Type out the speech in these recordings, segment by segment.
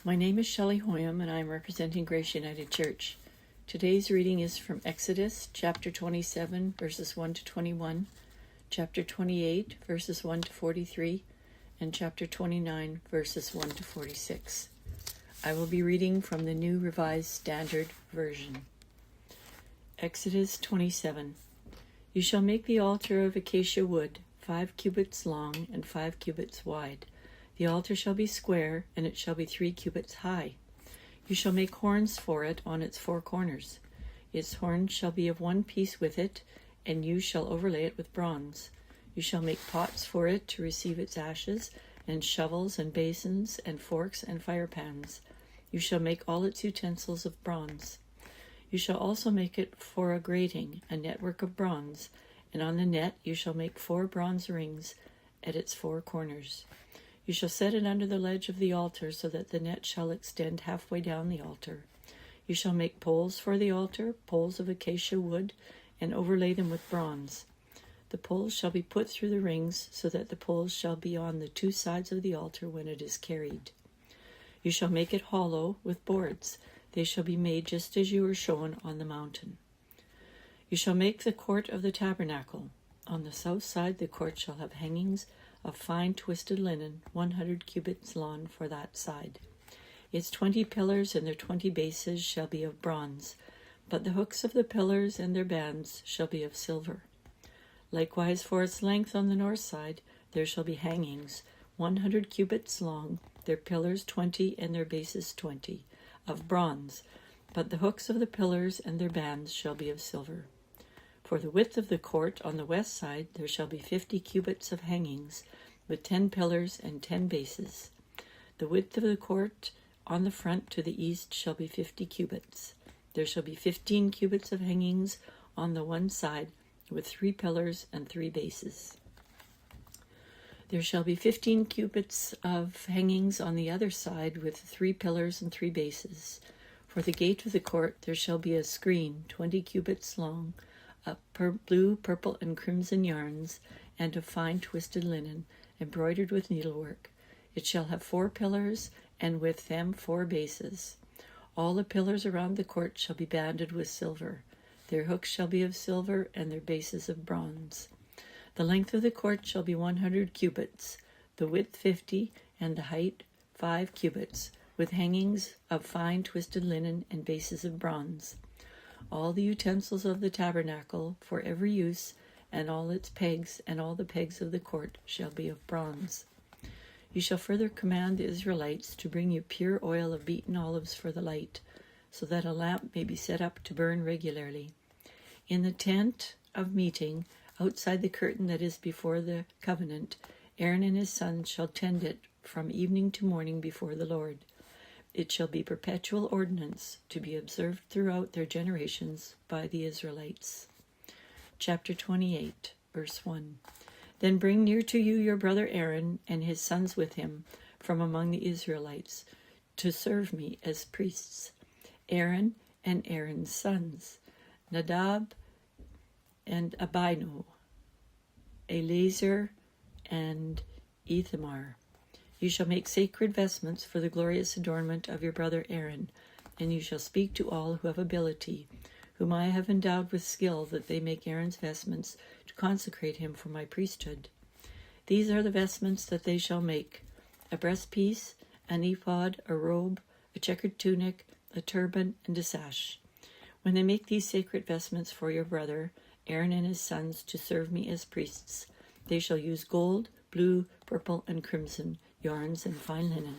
My name is Shelley Hoyam, and I am representing Grace United Church. Today's reading is from Exodus chapter 27, verses 1 to 21, chapter 28, verses 1 to 43, and chapter 29, verses 1 to 46. I will be reading from the New Revised Standard Version. Exodus 27. You shall make the altar of acacia wood, 5 cubits long and 5 cubits wide. The altar shall be square, and it shall be 3 cubits high. You shall make horns for it on its 4 corners. Its horns shall be of one piece with it, and you shall overlay it with bronze. You shall make pots for it to receive its ashes, and shovels and basins, and forks and firepans. You shall make all its utensils of bronze. You shall also make it for a grating, a network of bronze, and on the net you shall make 4 bronze rings at its 4 corners. You shall set it under the ledge of the altar, so that the net shall extend halfway down the altar. You shall make poles for the altar, poles of acacia wood, and overlay them with bronze. The poles shall be put through the rings, so that the poles shall be on the 2 sides of the altar when it is carried. You shall make it hollow with boards. They shall be made just as you were shown on the mountain. You shall make the court of the tabernacle. On the south side the court shall have hangings of fine twisted linen, 100 cubits long for that side. Its 20 pillars and their 20 bases shall be of bronze, but the hooks of the pillars and their bands shall be of silver. Likewise for its length on the north side there shall be hangings, 100 cubits long, their pillars 20 and their bases 20, of bronze, but the hooks of the pillars and their bands shall be of silver. For the width of the court on the west side there shall be 50 cubits of hangings, with 10 pillars and 10 bases. The width of the court on the front to the east shall be 50 cubits. There shall be 15 cubits of hangings on the one side, with 3 pillars and 3 bases. There shall be 15 cubits of hangings on the other side, with 3 pillars and 3 bases. For the gate of the court there shall be a screen 20 cubits long, of blue, purple, and crimson yarns, and of fine twisted linen, embroidered with needlework. It shall have 4 pillars, and with them 4 bases. All the pillars around the court shall be banded with silver. Their hooks shall be of silver, and their bases of bronze. The length of the court shall be 100 cubits, the width 50, and the height 5 cubits, with hangings of fine twisted linen and bases of bronze. All the utensils of the tabernacle for every use, and all its pegs, and all the pegs of the court shall be of bronze. You shall further command the Israelites to bring you pure oil of beaten olives for the light, so that a lamp may be set up to burn regularly. In the tent of meeting, outside the curtain that is before the covenant, Aaron and his sons shall tend it from evening to morning before the Lord. It shall be perpetual ordinance to be observed throughout their generations by the Israelites. Chapter 28, verse 1. Then bring near to you your brother Aaron and his sons with him from among the Israelites to serve me as priests. Aaron and Aaron's sons, Nadab and Abihu, Eleazar and Ithamar. You shall make sacred vestments for the glorious adornment of your brother Aaron, and you shall speak to all who have ability, whom I have endowed with skill, that they make Aaron's vestments to consecrate him for my priesthood. These are the vestments that they shall make: a breastpiece, an ephod, a robe, a checkered tunic, a turban, and a sash. When they make these sacred vestments for your brother Aaron and his sons to serve me as priests, they shall use gold, blue, purple, and crimson yarns and fine linen.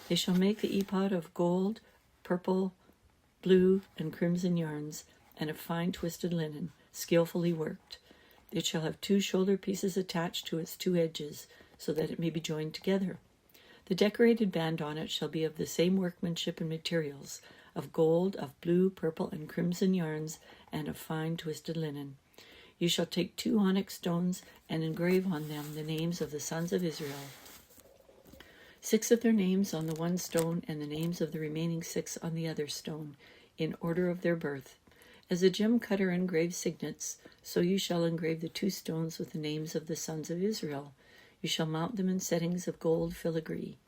They shall make the ephod of gold, purple, blue, and crimson yarns, and of fine twisted linen, skillfully worked. It shall have 2 shoulder pieces attached to its 2 edges, so that it may be joined together. The decorated band on it shall be of the same workmanship and materials, of gold, of blue, purple, and crimson yarns, and of fine twisted linen. You shall take 2 onyx stones and engrave on them the names of the sons of Israel, 6 of their names on the one stone, and the names of the remaining 6 on the other stone, in order of their birth. As a gem cutter engraves signets, so you shall engrave the 2 stones with the names of the sons of Israel. You shall mount them in settings of gold filigree.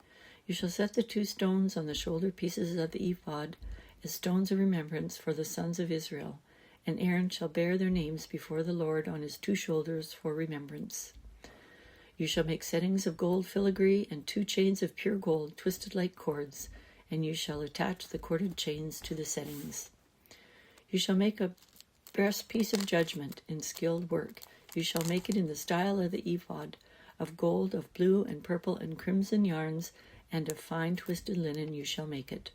You shall set the 2 stones on the shoulder pieces of the ephod as stones of remembrance for the sons of Israel, and Aaron shall bear their names before the Lord on his 2 shoulders for remembrance. You shall make settings of gold filigree and 2 chains of pure gold twisted like cords, and you shall attach the corded chains to the settings. You shall make a breastpiece of judgment in skilled work. You shall make it in the style of the ephod, of gold, of blue and purple and crimson yarns, and of fine twisted linen you shall make it.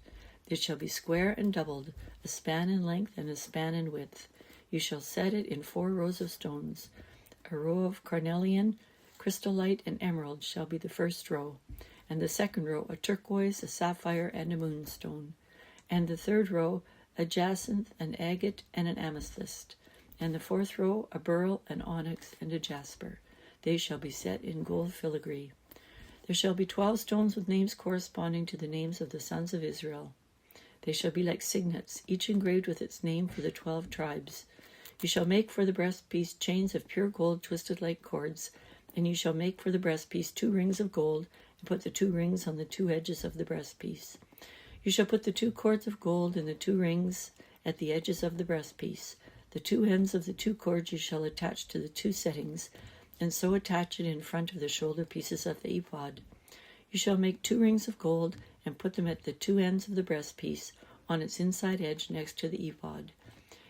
It shall be square and doubled, a span in length and a span in width. You shall set it in 4 rows of stones. A row of carnelian, chrysolite, and emerald shall be the first row, and the second row a turquoise, a sapphire, and a moonstone, and the third row a jacinth, an agate, and an amethyst, and the 4th row a beryl, an onyx, and a jasper. They shall be set in gold filigree. There shall be 12 stones with names corresponding to the names of the sons of Israel. They shall be like signets, each engraved with its name for the 12 tribes. You shall make for the breastpiece chains of pure gold twisted like cords, and you shall make for the breastpiece 2 rings of gold, and put the 2 rings on the 2 edges of the breastpiece. You shall put the 2 cords of gold in the 2 rings at the edges of the breastpiece. The 2 ends of the 2 cords you shall attach to the 2 settings, and so attach it in front of the shoulder pieces of the ephod. You shall make 2 rings of gold, and put them at the 2 ends of the breastpiece, on its inside edge next to the ephod.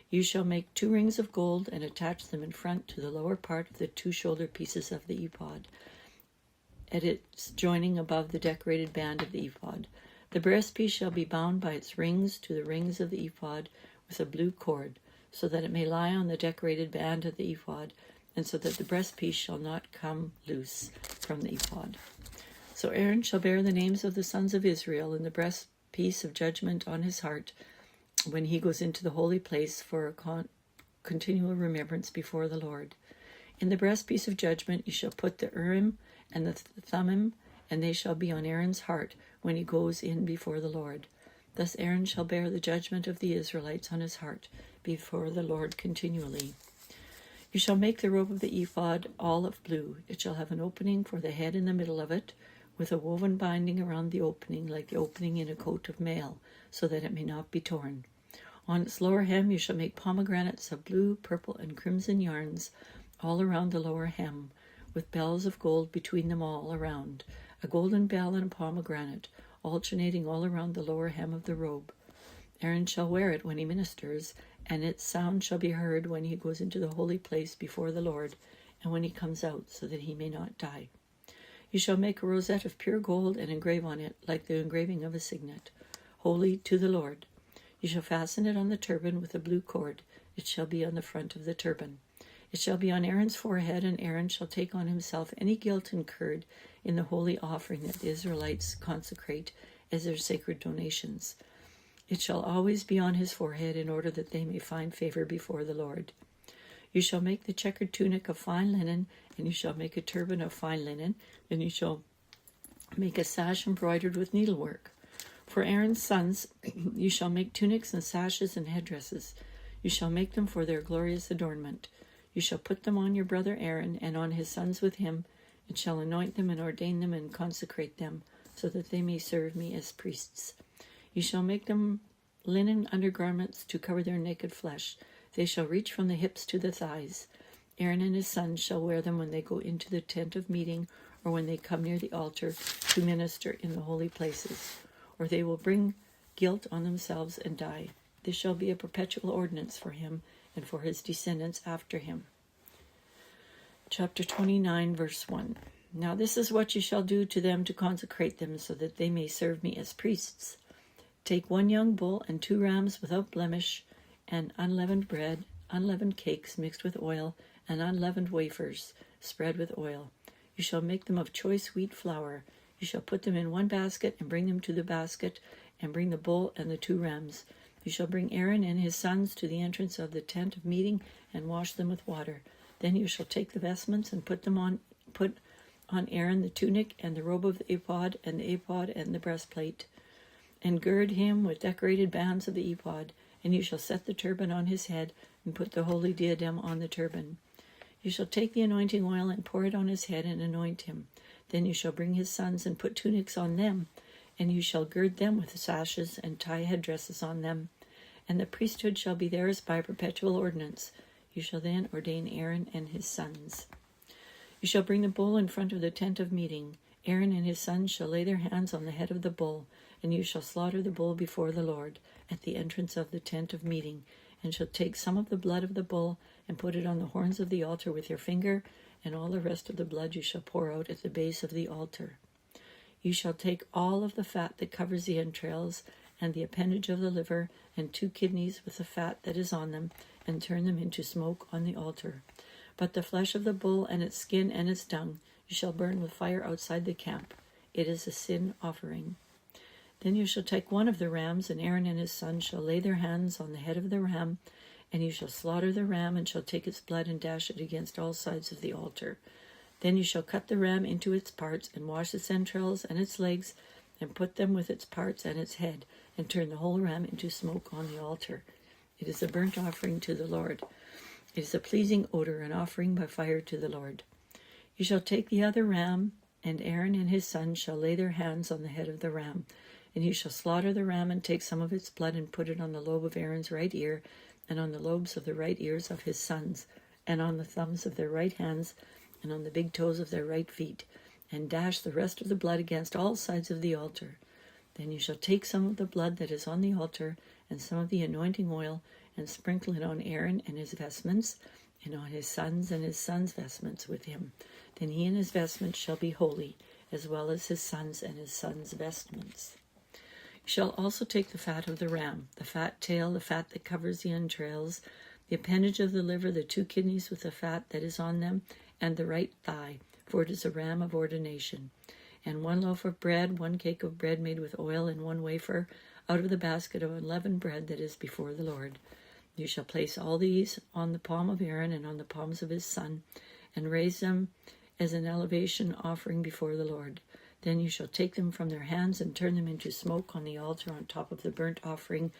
You shall make 2 rings of gold, and attach them in front to the lower part of the 2 shoulder pieces of the ephod, at its joining above the decorated band of the ephod. The breastpiece shall be bound by its rings to the rings of the ephod with a blue cord, so that it may lie on the decorated band of the ephod, and so that the breastpiece shall not come loose from the ephod. So Aaron shall bear the names of the sons of Israel in the breastpiece of judgment on his heart when he goes into the holy place for a continual remembrance before the Lord. In the breastpiece of judgment you shall put the Urim and the Thummim, and they shall be on Aaron's heart when he goes in before the Lord. Thus Aaron shall bear the judgment of the Israelites on his heart before the Lord continually. You shall make the robe of the ephod all of blue. It shall have an opening for the head in the middle of it, with a woven binding around the opening like the opening in a coat of mail, so that it may not be torn. On its lower hem you shall make pomegranates of blue, purple, and crimson yarns all around the lower hem, with bells of gold between them all around, a golden bell and a pomegranate, alternating all around the lower hem of the robe. Aaron shall wear it when he ministers, and its sound shall be heard when he goes into the holy place before the Lord, and when he comes out, so that he may not die. You shall make a rosette of pure gold and engrave on it, like the engraving of a signet, holy to the Lord. You shall fasten it on the turban with a blue cord. It shall be on the front of the turban. It shall be on Aaron's forehead, and Aaron shall take on himself any guilt incurred in the holy offering that the Israelites consecrate as their sacred donations. It shall always be on his forehead, in order that they may find favor before the Lord. You shall make the checkered tunic of fine linen, and you shall make a turban of fine linen, and you shall make a sash embroidered with needlework. For Aaron's sons you shall make tunics and sashes and headdresses. You shall make them for their glorious adornment. You shall put them on your brother Aaron and on his sons with him, and shall anoint them and ordain them and consecrate them, so that they may serve me as priests. You shall make them linen undergarments to cover their naked flesh. They shall reach from the hips to the thighs. Aaron and his sons shall wear them when they go into the tent of meeting, or when they come near the altar to minister in the holy places, or they will bring guilt on themselves and die. This shall be a perpetual ordinance for him and for his descendants after him. Chapter 29, verse 1. Now this is what you shall do to them to consecrate them, so that they may serve me as priests. Take 1 young bull and 2 rams without blemish, and unleavened bread, unleavened cakes mixed with oil, and unleavened wafers spread with oil. You shall make them of choice wheat flour. You shall put them in 1 basket, and bring them to the basket, and bring the bull and the 2 rams. You shall bring Aaron and his sons to the entrance of the tent of meeting, and wash them with water. Then you shall take the vestments and put on Aaron the tunic and the robe of the ephod and the breastplate, and gird him with decorated bands of the ephod. And you shall set the turban on his head, and put the holy diadem on the turban. You shall take the anointing oil and pour it on his head and anoint him. Then you shall bring his sons and put tunics on them, and you shall gird them with sashes and tie headdresses on them, and the priesthood shall be theirs by perpetual ordinance. You shall then ordain Aaron and his sons. You shall bring the bull in front of the tent of meeting. Aaron and his sons shall lay their hands on the head of the bull, and you shall slaughter the bull before the Lord at the entrance of the tent of meeting, and shall take some of the blood of the bull and put it on the horns of the altar with your finger, and all the rest of the blood you shall pour out at the base of the altar. You shall take all of the fat that covers the entrails, and the appendage of the liver, and 2 kidneys with the fat that is on them, and turn them into smoke on the altar. But the flesh of the bull and its skin and its dung you shall burn with fire outside the camp. It is a sin offering. Then you shall take one of the rams, and Aaron and his sons shall lay their hands on the head of the ram, and you shall slaughter the ram, and shall take its blood and dash it against all sides of the altar. Then you shall cut the ram into its parts, and wash its entrails and its legs, and put them with its parts and its head, and turn the whole ram into smoke on the altar. It is a burnt offering to the Lord. It is a pleasing odor, an offering by fire to the Lord. You shall take the other ram, and Aaron and his sons shall lay their hands on the head of the ram, and you shall slaughter the ram and take some of its blood and put it on the lobe of Aaron's right ear, and on the lobes of the right ears of his sons, and on the thumbs of their right hands, and on the big toes of their right feet, and dash the rest of the blood against all sides of the altar. Then you shall take some of the blood that is on the altar, and some of the anointing oil, and sprinkle it on Aaron and his vestments, and on his sons and his sons' vestments with him. Then he and his vestments shall be holy, as well as his sons and his sons' vestments. You shall also take the fat of the ram, the fat tail, the fat that covers the entrails, the appendage of the liver, the 2 kidneys with the fat that is on them, and the right thigh, for it is a ram of ordination. And 1 loaf of bread, 1 cake of bread made with oil, and 1 wafer out of the basket of unleavened bread that is before the Lord. You shall place all these on the palm of Aaron and on the palms of his son, and raise them as an elevation offering before the Lord. Then you shall take them from their hands and turn them into smoke on the altar on top of the burnt offering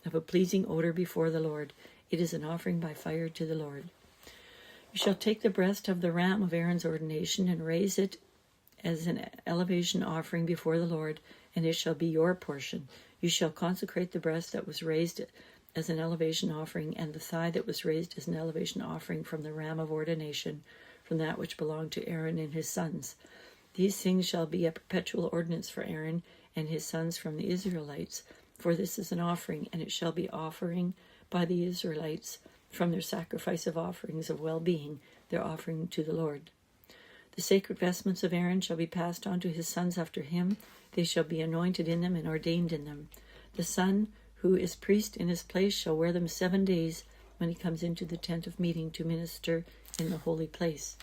of a pleasing odor before the Lord. It is an offering by fire to the Lord. You shall take the breast of the ram of Aaron's ordination and raise it as an elevation offering before the Lord, and it shall be your portion. You shall consecrate the breast that was raised as an elevation offering, and the thigh that was raised as an elevation offering from the ram of ordination, from that which belonged to Aaron and his sons. These things shall be a perpetual ordinance for Aaron and his sons from the Israelites, for this is an offering, and it shall be offering by the Israelites from their sacrifice of offerings of well-being, their offering to the Lord. The sacred vestments of Aaron shall be passed on to his sons after him. They shall be anointed in them and ordained in them. The son who is priest in his place shall wear them 7 days when he comes into the tent of meeting to minister in the holy place.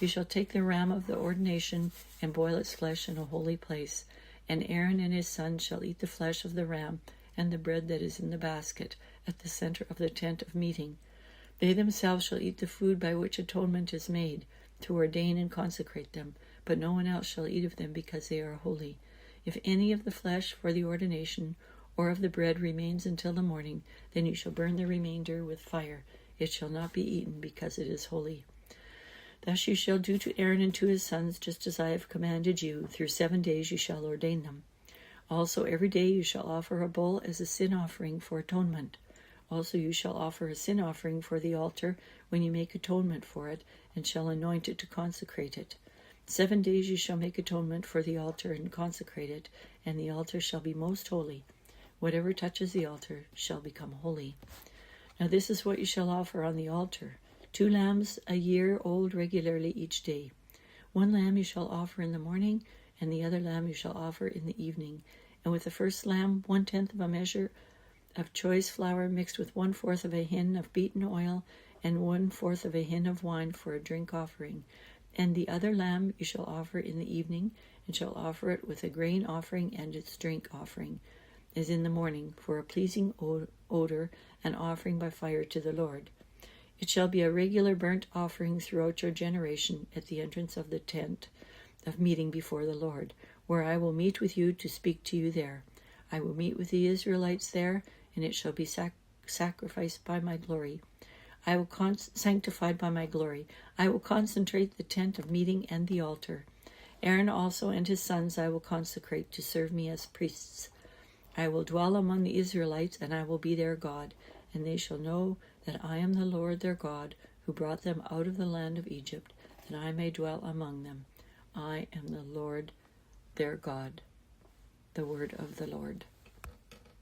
You shall take the ram of the ordination and boil its flesh in a holy place, and Aaron and his sons shall eat the flesh of the ram and the bread that is in the basket at the center of the tent of meeting. They themselves shall eat the food by which atonement is made, to ordain and consecrate them, but no one else shall eat of them because they are holy. If any of the flesh for the ordination or of the bread remains until the morning, then you shall burn the remainder with fire. It shall not be eaten because it is holy. Thus you shall do to Aaron and to his sons, just as I have commanded you. Through 7 days you shall ordain them. Also every day you shall offer a bull as a sin offering for atonement. Also you shall offer a sin offering for the altar when you make atonement for it, and shall anoint it to consecrate it. 7 days you shall make atonement for the altar and consecrate it, and the altar shall be most holy. Whatever touches the altar shall become holy. Now this is what you shall offer on the altar: 2 lambs a year old regularly each day. 1 lamb you shall offer in the morning, and the other lamb you shall offer in the evening. And with the first lamb 1/10 of a measure of choice flour mixed with 1/4 of a hin of beaten oil, and 1/4 of a hin of wine for a drink offering. And the other lamb you shall offer in the evening, and shall offer it with a grain offering and its drink offering, as in the morning, for a pleasing odor, an offering by fire to the Lord. It shall be a regular burnt offering throughout your generation at the entrance of the tent of meeting before the Lord, where I will meet with you to speak to you there. I will meet with the Israelites there, and it shall be sacrificed by my glory. I will sanctified by my glory. I will concentrate the tent of meeting and the altar. Aaron also and his sons I will consecrate to serve me as priests. I will dwell among the Israelites, and I will be their God, and they shall know that I am the Lord their God, who brought them out of the land of Egypt, that I may dwell among them. I am the Lord their God. The word of the Lord.